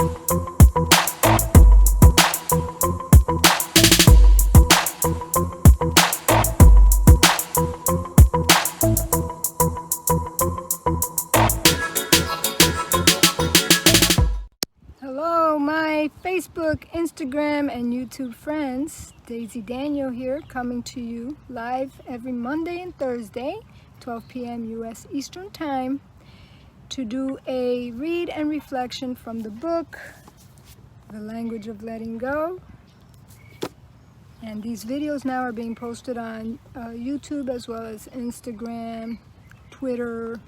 Hello, my Facebook, Instagram, and YouTube friends. Daisy Daniel here, coming to you live every Monday and Thursday, 12 p.m. U.S. Eastern Time, to do a read and reflection from the book, The Language of Letting Go. And these videos now are being posted on YouTube as well as Instagram, Twitter.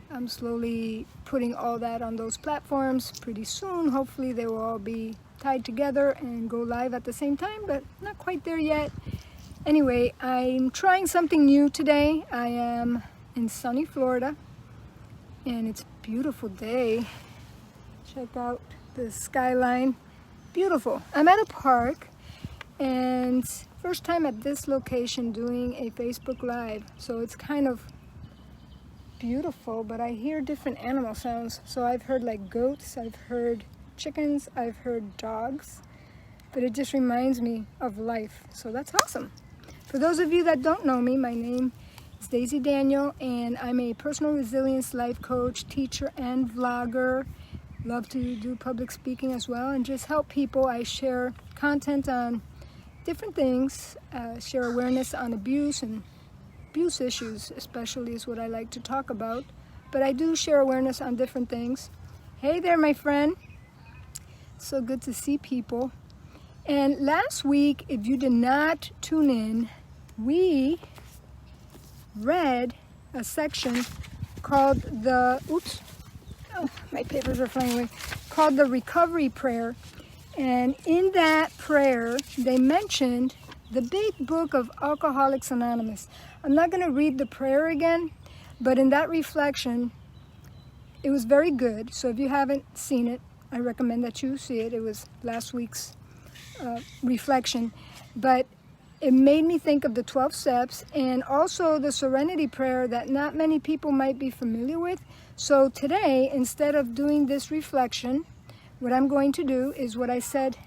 I'm slowly putting all that on those platforms. Pretty soon, hopefully they will all be tied together and go live at the same time, but not quite there yet. Anyway, I'm trying something new today. I am in sunny Florida, and it's a beautiful day. Check out the skyline. Beautiful. I'm at a park, and first time at this location doing a Facebook Live, so it's kind of beautiful, but I hear different animal sounds. So I've heard like goats, I've heard chickens, I've heard dogs, but it just reminds me of life. So that's awesome. For those of you that don't know me, my name is Daisy Daniel, and I'm a personal resilience life coach, teacher, and vlogger. Love to do public speaking as well and just help people. I share content on different things, share awareness on abuse and abuse issues especially is what I like to talk about, but I do share awareness on different things. Hey there, my friend. So good to see people. And last week, if you did not tune in, we read a section called my papers are flying away, called the Recovery Prayer. And in that prayer, they mentioned the big book of Alcoholics Anonymous. I'm not going to read the prayer again, but in that reflection, it was very good. So if you haven't seen it, I recommend that you see it. It was last week's reflection. But it made me think of the 12 steps and also the Serenity prayer that not many people might be familiar with. So today, instead of doing this reflection, what I'm going to do is what I said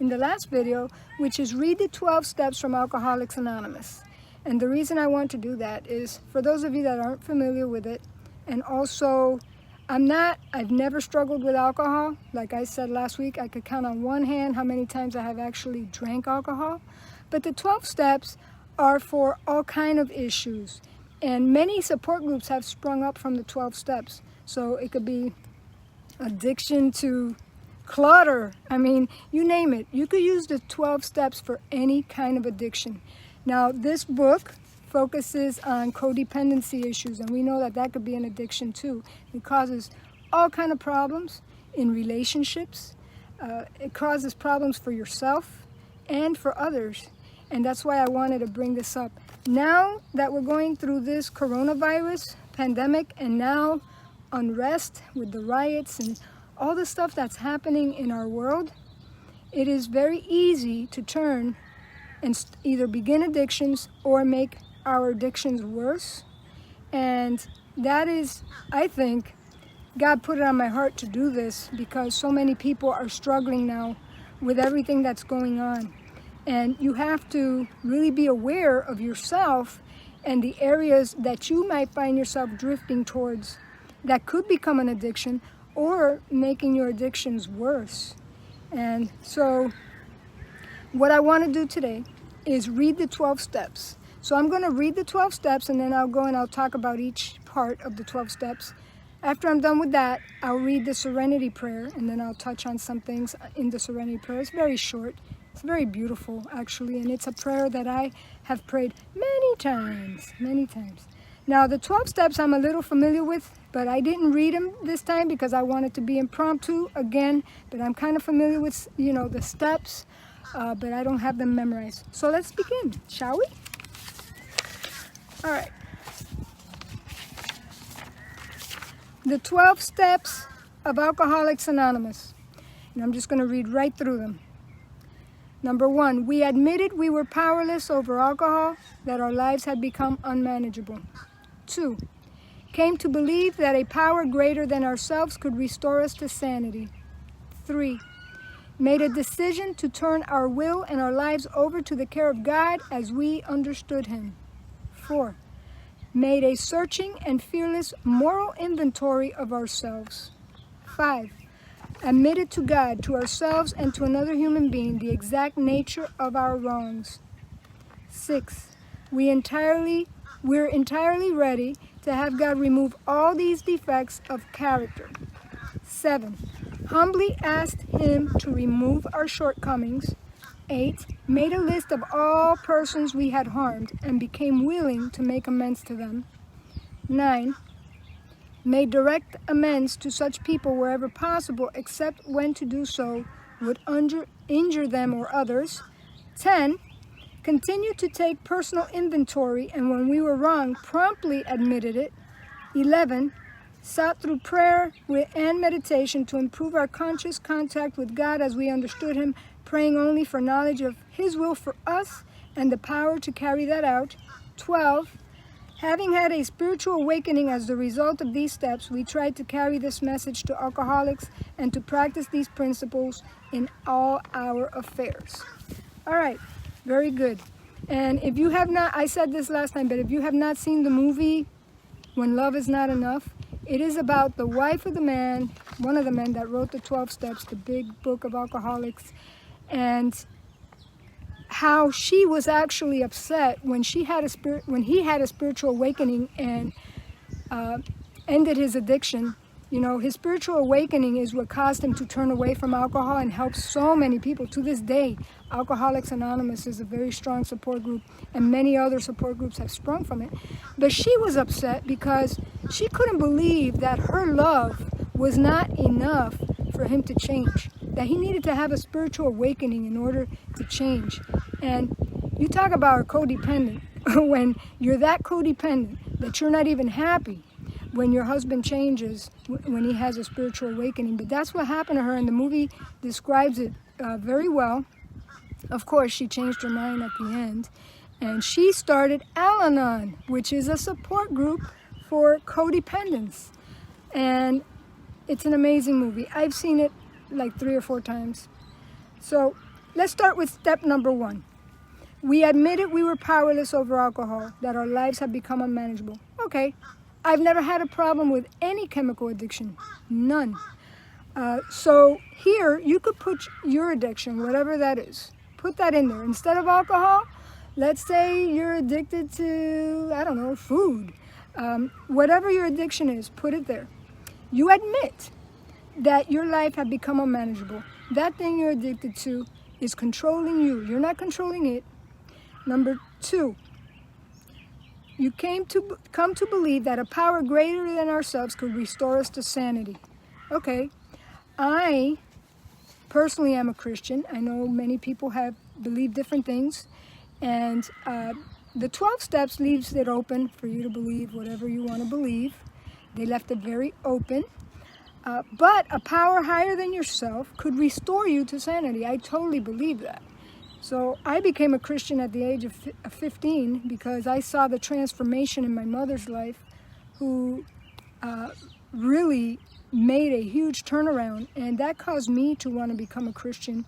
in the last video, which is read the 12 steps from Alcoholics Anonymous. And the reason I want to do that is for those of you that aren't familiar with it, and also I've never struggled with alcohol. Like I said last week, I could count on one hand how many times I have actually drank alcohol. But the 12 steps are for all kind of issues. And many support groups have sprung up from the 12 steps. So it could be addiction to clutter. I mean, you name it. You could use the 12 steps for any kind of addiction. Now, this book focuses on codependency issues, and we know that that could be an addiction too. It causes all kind of problems in relationships. It causes problems for yourself and for others, and that's why I wanted to bring this up. Now that we're going through this coronavirus pandemic and now unrest with the riots and all the stuff that's happening in our world, it is very easy to turn and either begin addictions or make our addictions worse. And that is, I think, God put it on my heart to do this because so many people are struggling now with everything that's going on. And you have to really be aware of yourself and the areas that you might find yourself drifting towards that could become an addiction or making your addictions worse. And so what I want to do today is read the 12 steps. So I'm going to read the 12 steps, and then I'll go and I'll talk about each part of the 12 steps. After I'm done with that, I'll read the Serenity prayer, and then I'll touch on some things in the Serenity prayer. It's very short. It's very beautiful, actually, and it's a prayer that I have prayed many times. Now, the 12 steps I'm a little familiar with, but I didn't read them this time because I wanted to be impromptu again, but I'm kind of familiar with, the steps, but I don't have them memorized. So let's begin, shall we? All right. The 12 steps of Alcoholics Anonymous. And I'm just going to read right through them. Number 1, we admitted we were powerless over alcohol, that our lives had become unmanageable. 2, came to believe that a power greater than ourselves could restore us to sanity. 3, made a decision to turn our will and our lives over to the care of God as we understood Him. 4, made a searching and fearless moral inventory of ourselves. 5, admitted to God, to ourselves, and to another human being the exact nature of our wrongs. 6, we're entirely ready to have God remove all these defects of character. 7, humbly asked Him to remove our shortcomings. 8, made a list of all persons we had harmed and became willing to make amends to them. 9, made direct amends to such people wherever possible, except when to do so would injure them or others. 10, continued to take personal inventory, and when we were wrong, promptly admitted it. 11, sought through prayer and meditation to improve our conscious contact with God as we understood Him, praying only for knowledge of His will for us and the power to carry that out. 12, having had a spiritual awakening as the result of these steps, we tried to carry this message to alcoholics and to practice these principles in all our affairs. All right, very good. And if you have not, I said this last time, but if you have not seen the movie When Love Is Not Enough, it is about the wife of the man, one of the men that wrote the 12 Steps, the big book of alcoholics, and how she was actually upset when he had a spiritual awakening and ended his addiction. You know, his spiritual awakening is what caused him to turn away from alcohol and helps so many people. To this day, Alcoholics Anonymous is a very strong support group, and many other support groups have sprung from it. But she was upset because she couldn't believe that her love was not enough for him to change, that he needed to have a spiritual awakening in order to change. And you talk about codependent. When you're that codependent that you're not even happy when your husband changes, when he has a spiritual awakening. But that's what happened to her, and the movie describes it very well. Of course, she changed her mind at the end, and she started Al-Anon, which is a support group for codependents. And it's an amazing movie. I've seen it like 3 or 4 times. So let's start with step number 1. We admitted we were powerless over alcohol, that our lives had become unmanageable. Okay. I've never had a problem with any chemical addiction, none. So here, you could put your addiction, whatever that is, put that in there. Instead of alcohol, let's say you're addicted to, I don't know, food. Whatever your addiction is, put it there. You admit that your life had become unmanageable. That thing you're addicted to is controlling you. You're not controlling it. Number 2, you come to believe that a power greater than ourselves could restore us to sanity. Okay, I personally am a Christian. I know many people have believed different things, and the 12 steps leaves it open for you to believe whatever you want to believe. They left it very open. But a power higher than yourself could restore you to sanity. I totally believe that. So I became a Christian at the age of 15 because I saw the transformation in my mother's life, who really made a huge turnaround, and that caused me to want to become a Christian.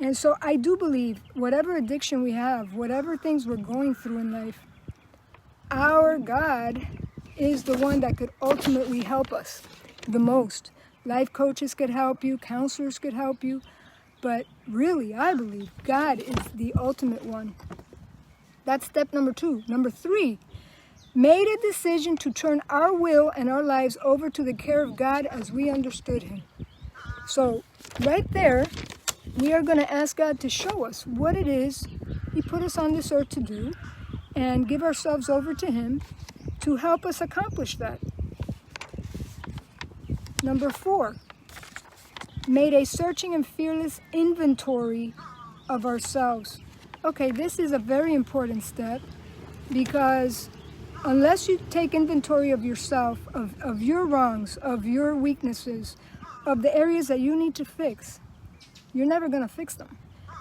And so I do believe whatever addiction we have, whatever things we're going through in life, our God is the one that could ultimately help us the most. Life coaches could help you, counselors could help you, but really, I believe God is the ultimate one. That's step number 2. Number 3, made a decision to turn our will and our lives over to the care of God as we understood Him. So right there, we are going to ask God to show us what it is He put us on this earth to do, and give ourselves over to Him to help us accomplish that. Number 4, made a searching and fearless inventory of ourselves. Okay, this is a very important step, because unless you take inventory of yourself, of your wrongs, of your weaknesses, of the areas that you need to fix, you're never going to fix them.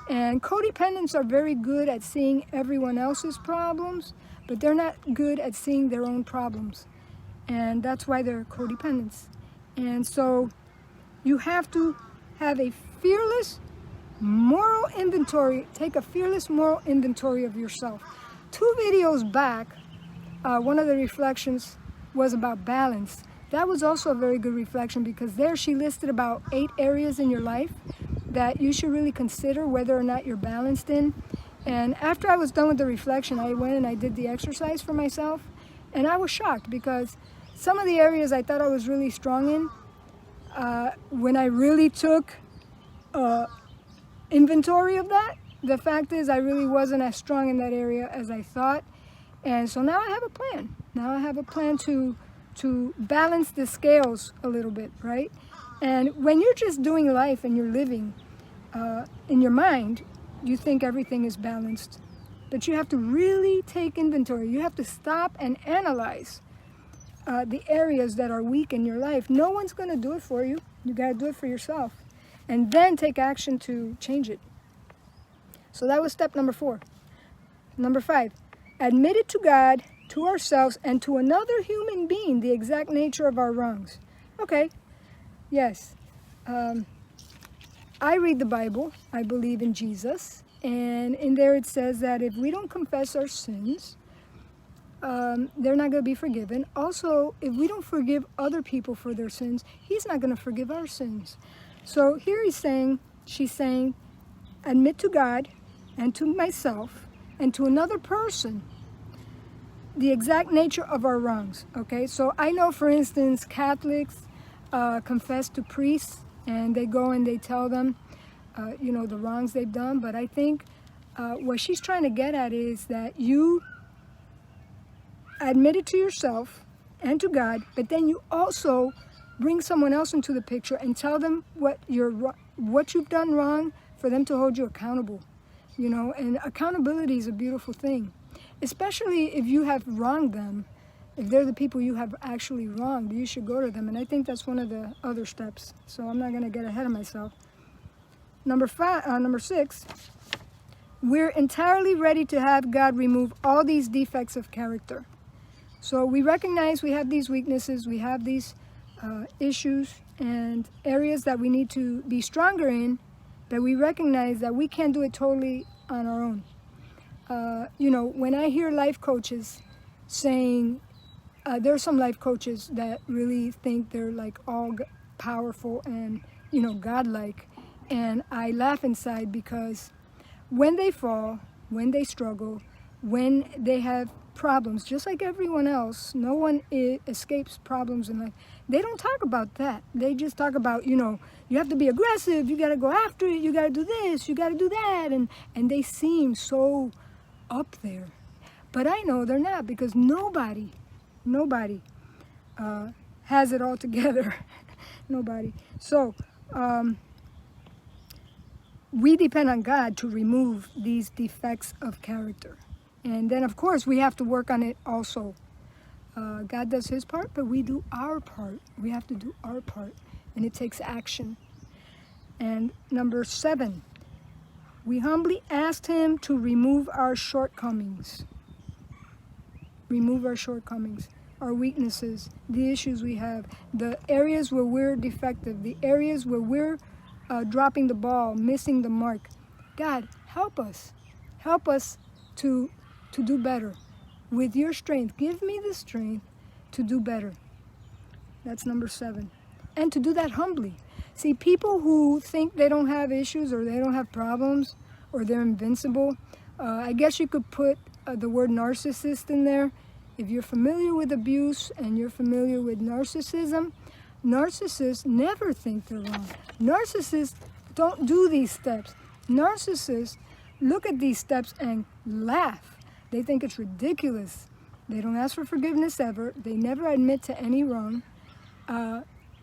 And codependents are very good at seeing everyone else's problems, but they're not good at seeing their own problems. And that's why they're codependents. And so you have to have a fearless moral inventory. Take a fearless moral inventory of yourself. 2 videos back, one of the reflections was about balance. That was also a very good reflection, because there she listed about 8 areas in your life that you should really consider whether or not you're balanced in. And after I was done with the reflection, I went and I did the exercise for myself, and I was shocked, because some of the areas I thought I was really strong in, when I really took inventory of that, the fact is I really wasn't as strong in that area as I thought. And so now I have a plan. Now I have a plan to balance the scales a little bit, right? And when you're just doing life and you're living in your mind, you think everything is balanced. But you have to really take inventory. You have to stop and analyze the areas that are weak in your life. No one's going to do it for you. You got to do it for yourself. And then take action to change it. So that was step number 4. Number 5, admit it to God, to ourselves, and to another human being the exact nature of our wrongs. Okay, yes. I read the Bible. I believe in Jesus. And in there it says that if we don't confess our sins, they're not going to be forgiven. Also, if we don't forgive other people for their sins, He's not going to forgive our sins. So here she's saying, admit to God and to myself and to another person the exact nature of our wrongs. Okay, so I know, for instance, Catholics confess to priests, and they go and they tell them, the wrongs they've done. But I think what she's trying to get at is that you admit it to yourself and to God, but then you also bring someone else into the picture and tell them what you've done wrong, for them to hold you accountable. And accountability is a beautiful thing, especially if you have wronged them. If they're the people you have actually wronged, you should go to them. And I think that's one of the other steps. So I'm not going to get ahead of myself. Number 6, we're entirely ready to have God remove all these defects of character. So we recognize we have these weaknesses, we have these issues and areas that we need to be stronger in, but we recognize that we can't do it totally on our own. When I hear life coaches saying, there are some life coaches that really think they're like all powerful and, godlike. And I laugh inside, because when they fall, when they struggle, when they have problems, just like everyone else, no one escapes problems in life. They don't talk about that. They just talk about, you have to be aggressive, you got to go after it, you got to do this, you got to do that. And they seem so up there. But I know they're not, because nobody has it all together. Nobody. So, we depend on God to remove these defects of character. And then, of course, we have to work on it also. God does His part, but we do our part. We have to do our part, and it takes action. And number 7, we humbly asked Him to remove our shortcomings. Remove our shortcomings, our weaknesses, the issues we have, the areas where we're defective, the areas where we're dropping the ball, missing the mark. God, help us. Help us to do better. With your strength, give me the strength to do better. That's number 7. And to do that humbly. See, people who think they don't have issues, or they don't have problems, or they're invincible, I guess you could put the word narcissist in there. If you're familiar with abuse and you're familiar with narcissism, narcissists never think they're wrong. Narcissists don't do these steps. Narcissists look at these steps and laugh. They think it's ridiculous. They don't ask for forgiveness ever. They never admit to any wrong.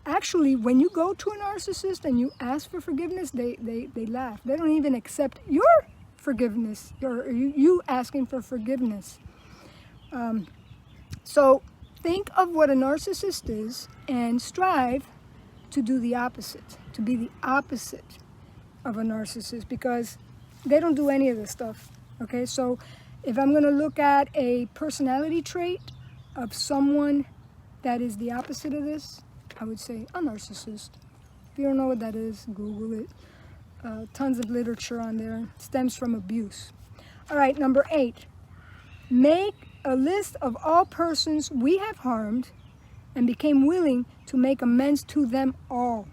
Actually, when you go to a narcissist and you ask for forgiveness, they laugh. They don't even accept your forgiveness, or you asking for forgiveness. So think of what a narcissist is and strive to do the opposite, to be the opposite of a narcissist, because they don't do any of this stuff. Okay, so if I'm going to look at a personality trait of someone that is the opposite of this, I would say a narcissist. If you don't know what that is, Google it. Tons of literature on there. Stems from abuse. All right, number 8. Make a list of all persons we have harmed and became willing to make amends to them all.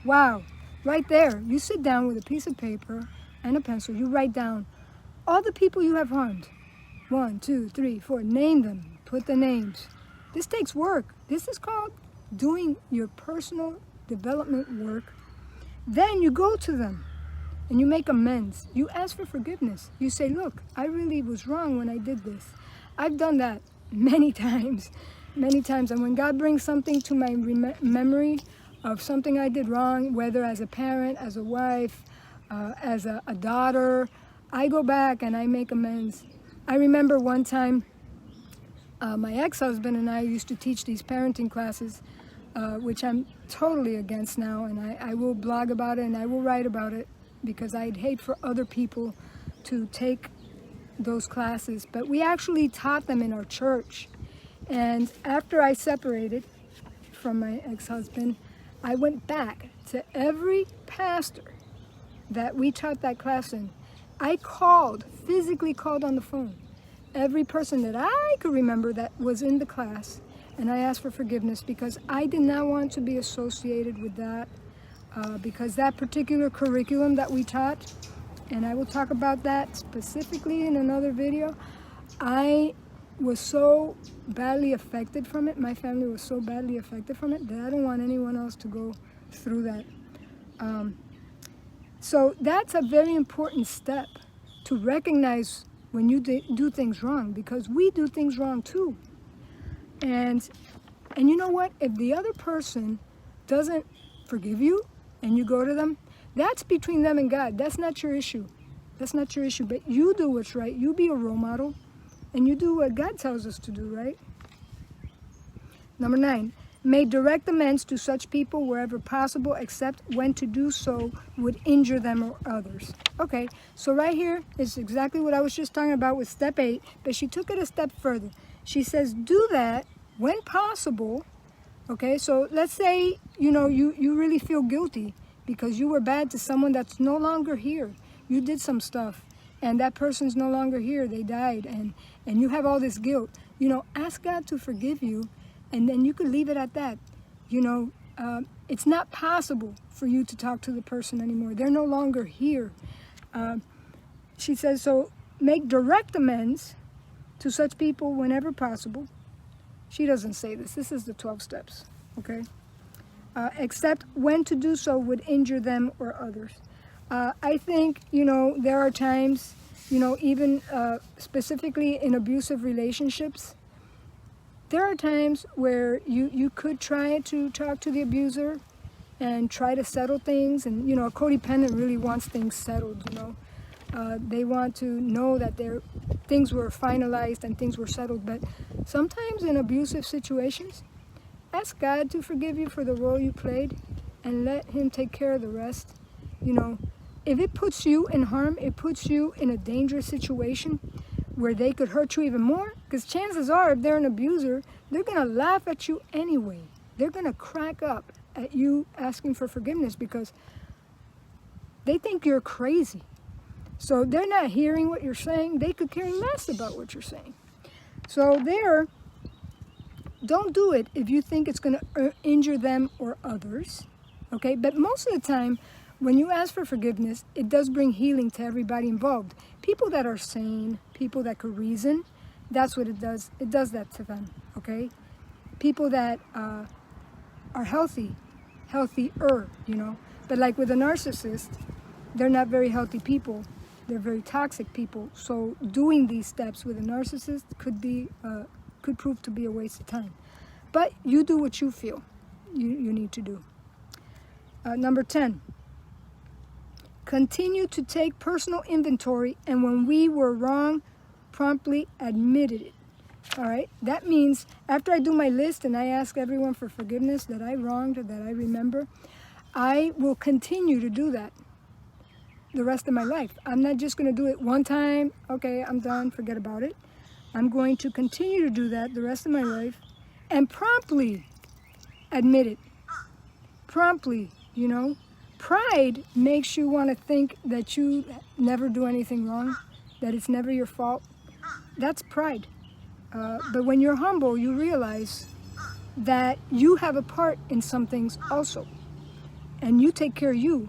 Wow, right there. You sit down with a piece of paper and a pencil. You write down all the people you have harmed. 1, 2, 3, 4. Name them. Put the names. This takes work. This is called doing your personal development work. Then you go to them and you make amends. You ask for forgiveness. You say, look, I really was wrong when I did this. I've done that many times. And when God brings something to my memory of something I did wrong, whether as a parent, as a wife, as a daughter, I go back and I make amends. I remember one time, my ex-husband and I used to teach these parenting classes, which I'm totally against now, and I will blog about it and I will write about it because I'd hate for other people to take those classes. But we actually taught them in our church. And after I separated from my ex-husband, I went back to every pastor that we taught that class in. I physically called on the phone, every person that I could remember that was in the class, and I asked for forgiveness because I did not want to be associated with that, because that particular curriculum that we taught, and I will talk about that specifically in another video, I was so badly affected from it, my family was so badly affected from it, that I don't want anyone else to go through that. So that's a very important step, to recognize when you do things wrong, because we do things wrong too. And you know what? If the other person doesn't forgive you and you go to them, that's between them and God. That's not your issue. That's not your issue. But you do what's right. You be a role model and you do what God tells us to do, right? Number 9, make direct amends to such people wherever possible, except when to do so would injure them or others. Okay, so right here is exactly what I was just talking about with step 8, but she took it a step further. She says, do that when possible. Okay, so let's say, you really feel guilty because you were bad to someone that's no longer here. You did some stuff and that person's no longer here. They died and you have all this guilt. Ask God to forgive you, and then you could leave it at that. It's not possible for you to talk to the person anymore. They're no longer here. She says, so make direct amends to such people whenever possible. She doesn't say this. This is the 12 steps, okay? Except when to do so would injure them or others. I think, there are times, even specifically in abusive relationships, there are times where you could try to talk to the abuser and try to settle things. And, a codependent really wants things settled, They want to know that things were finalized and things were settled. But sometimes in abusive situations, ask God to forgive you for the role you played and let Him take care of the rest. If it puts you in harm, it puts you in a dangerous situation where they could hurt you even more, because chances are if they're an abuser, they're going to laugh at you anyway. They're going to crack up at you asking for forgiveness because they think you're crazy. So they're not hearing what you're saying. They could care less about what you're saying. So don't do it if you think it's going to injure them or others, okay? But most of the time, when you ask for forgiveness, it does bring healing to everybody involved. People that are sane, people that could reason, that's what it does. It does that to them, okay? People that are healthier, But like with a narcissist, they're not very healthy people. They're very toxic people. So doing these steps with a narcissist could prove to be a waste of time. But you do what you feel you need to do. Number 10. Continue to take personal inventory, and when we were wrong, promptly admitted it. All right? That means after I do my list and I ask everyone for forgiveness that I wronged or that I remember, I will continue to do that the rest of my life. I'm not just going to do it one time, okay, I'm done, forget about it. I'm going to continue to do that the rest of my life and promptly admit it. Promptly you know. Pride makes you want to think that you never do anything wrong, that it's never your fault. That's pride. But when you're humble, you realize that you have a part in some things also, and you take care of you.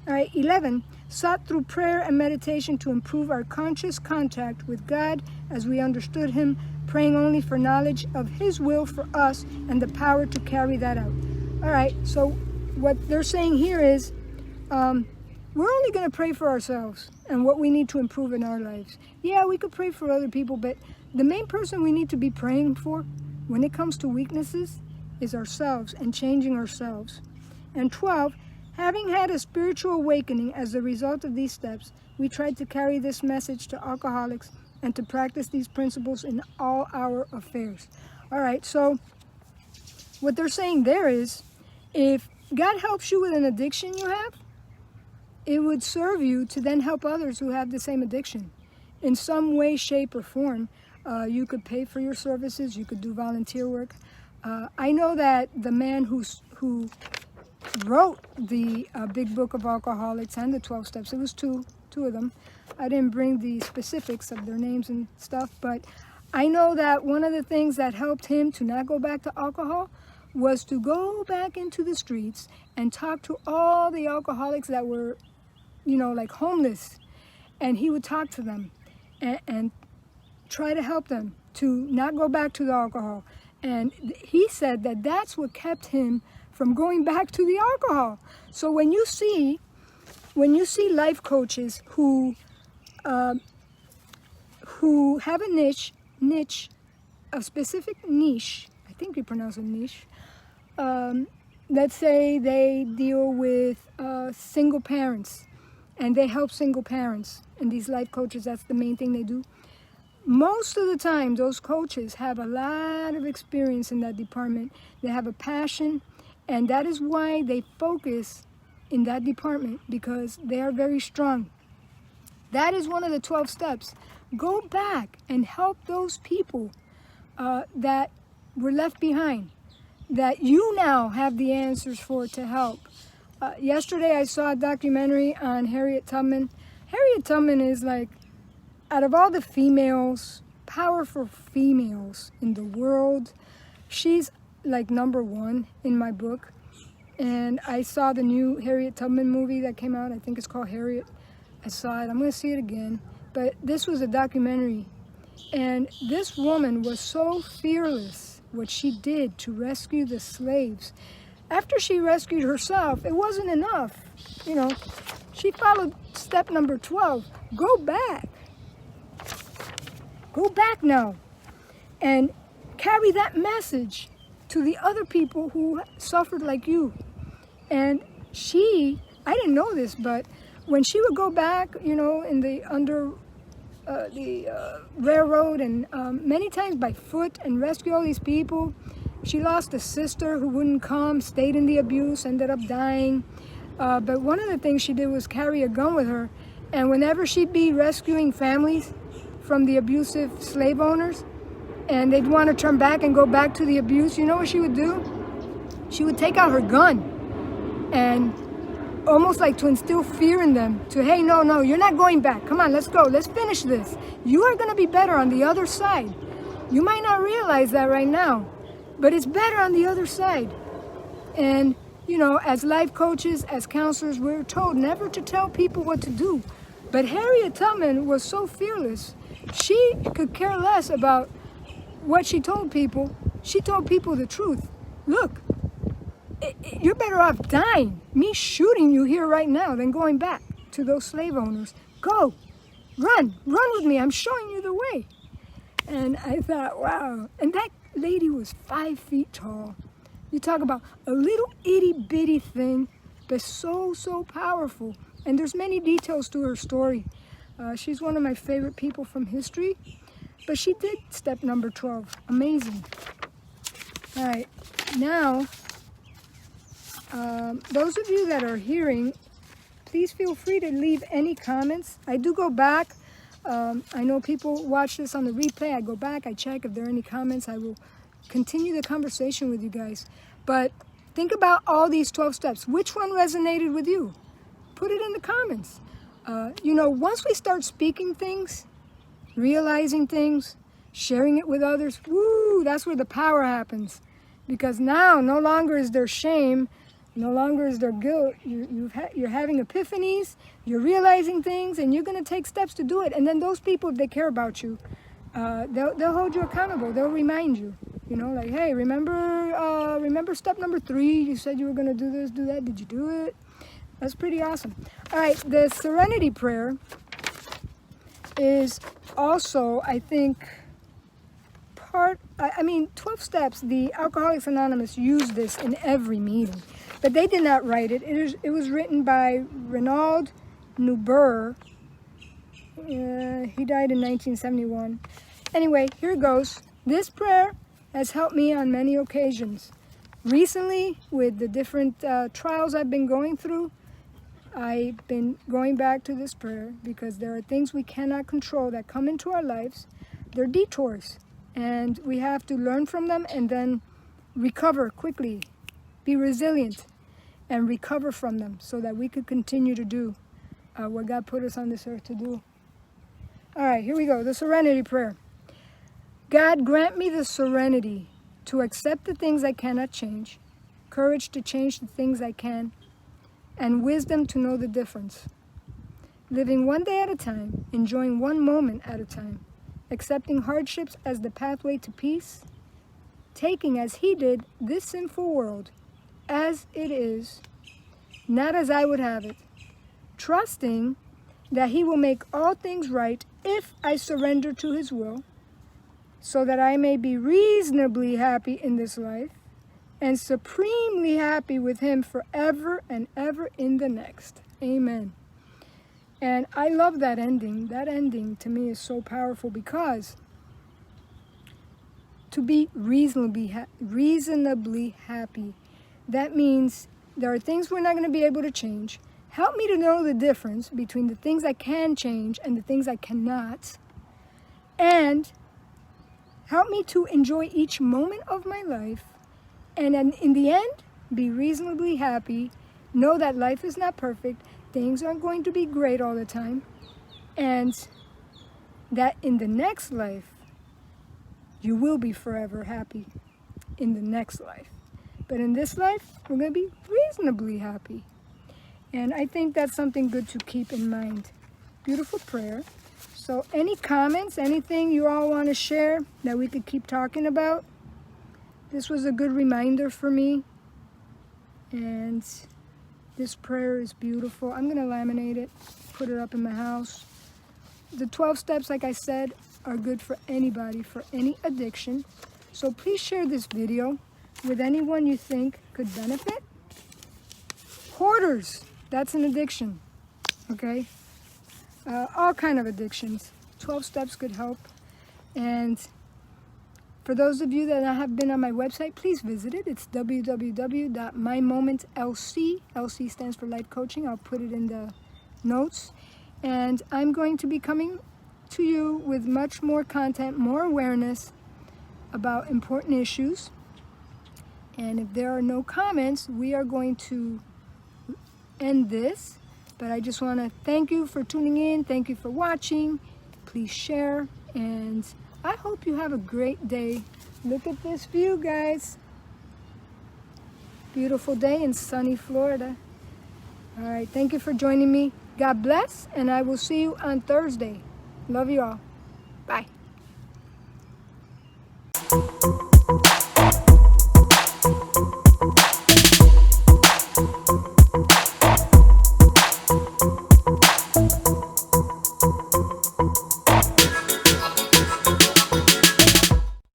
All right, 11, sought through prayer and meditation to improve our conscious contact with God as we understood Him, praying only for knowledge of His will for us and the power to carry that out. All right, so what they're saying here is we're only going to pray for ourselves and what we need to improve in our lives. Yeah, we could pray for other people, but the main person we need to be praying for when it comes to weaknesses is ourselves and changing ourselves. And 12, having had a spiritual awakening as a result of these steps, we tried to carry this message to alcoholics and to practice these principles in all our affairs. All right, so what they're saying there is, if God helps you with an addiction you have, it would serve you to then help others who have the same addiction. In some way, shape, or form, you could pay for your services, you could do volunteer work. I know that the man who wrote the Big Book of Alcoholics and the 12 Steps, it was two of them. I didn't bring the specifics of their names and stuff, but I know that one of the things that helped him to not go back to alcohol was to go back into the streets and talk to all the alcoholics that were, you know, like homeless. And he would talk to them and try to help them to not go back to the alcohol. And he said that that's what kept him from going back to the alcohol. So when you see life coaches who have a niche, a specific niche, I think we pronounce it niche. Let's say they deal with single parents, and they help single parents. And these life coaches, that's the main thing they do. Most of the time, those coaches have a lot of experience in that department. They have a passion, and that is why they focus in that department, because they are very strong. That is one of the 12 steps. Go back and help those people that were left behind, that you now have the answers for to help. Yesterday I saw a documentary on Harriet Tubman. Harriet Tubman is like, out of all the females, powerful females in the world, she's like #1 in my book. And I saw the new Harriet Tubman movie that came out. I think it's called Harriet. I saw it. I'm going to see it again. But this was a documentary. And this woman was so fearless, what she did to rescue the slaves. After she rescued herself, it wasn't enough. You know, she followed step number 12. Go back. Go back now. And carry that message to the other people who suffered like you. And I didn't know this, but when she would go back, you know, in the railroad and many times by foot and rescue all these people, she lost a sister who wouldn't come, stayed in the abuse, ended up dying. But one of the things she did was carry a gun with her. And whenever she'd be rescuing families from the abusive slave owners, and they'd want to turn back and go back to the abuse, you know what she would do? She would take out her gun and almost like to instill fear in them, to, hey, no, you're not going back. Come on, let's go. Let's finish this. You are going to be better on the other side. You might not realize that right now, but it's better on the other side. And, you know, as life coaches, as counselors, we're told never to tell people what to do. But Harriet Tubman was so fearless. She could care less about what she told people. She told people the truth. Look, you're better off dying, me shooting you here right now, than going back to those slave owners. Go, run with me. I'm showing you the way. And I thought, wow. And that lady was 5 feet tall. You talk about a little itty bitty thing, but so powerful. And there's many details to her story. She's one of my favorite people from history. But she did step number 12. Amazing. All right, now, those of you that are hearing, please feel free to leave any comments. I do go back. I know people watch this on the replay. I go back, I check if there are any comments. I will continue the conversation with you guys. But Think about all these 12 steps. Which one resonated with you? Put it in the comments. Once we start speaking things, realizing things, sharing it with others, woo, that's where the power happens. Because now, no longer is there shame, no longer is there guilt. You're having epiphanies, you're realizing things, and you're going to take steps to do it. And then those people, if they care about you, they'll hold you accountable. They'll remind you. Like, hey, remember step number 3? You said you were going to do this, do that. Did you do it? That's pretty awesome. All right, the Serenity Prayer is also, I think, 12 steps. The Alcoholics Anonymous used this in every meeting, but they did not write it. It was written by Renaud Neuber. He died in 1971. Anyway, here it goes. This prayer has helped me on many occasions. Recently, with the different trials I've been going through, I've been going back to this prayer because there are things we cannot control that come into our lives. They're detours, and we have to learn from them and then recover quickly, be resilient, and recover from them so that we could continue to do what God put us on this earth to do. All right, here we go, the Serenity Prayer. God, grant me the serenity to accept the things I cannot change, courage to change the things I can, and wisdom to know the difference. Living one day at a time, enjoying one moment at a time, accepting hardships as the pathway to peace, taking as he did this sinful world as it is, not as I would have it, trusting that he will make all things right if I surrender to his will, so that I may be reasonably happy in this life and supremely happy with him forever and ever in the next. Amen. And I love that ending. That ending to me is so powerful because to be reasonably happy, that means there are things we're not going to be able to change. Help me to know the difference between the things I can change and the things I cannot. And help me to enjoy each moment of my life, and in the end, be reasonably happy. Know that life is not perfect. Things aren't going to be great all the time. And that in the next life, you will be forever happy in the next life. But in this life, we're going to be reasonably happy. And I think that's something good to keep in mind. Beautiful prayer. So any comments, anything you all want to share that we could keep talking about? This was a good reminder for me. And this prayer is beautiful. I'm going to laminate it, put it up in my house. The 12 steps, like I said, are good for anybody, for any addiction. So please share this video with anyone you think could benefit. Hoarders, that's an addiction, okay? All kind of addictions. 12 steps could help. And for those of you that have been on my website, please visit it. It's www.mymomentlc. LC stands for Life Coaching. I'll put it in the notes. And I'm going to be coming to you with much more content, more awareness about important issues. And if there are no comments, we are going to end this. But I just want to thank you for tuning in. Thank you for watching. Please share. And I hope you have a great day. Look at this view, guys. Beautiful day in sunny Florida. All right. Thank you for joining me. God bless. And I will see you on Thursday. Love you all. Bye.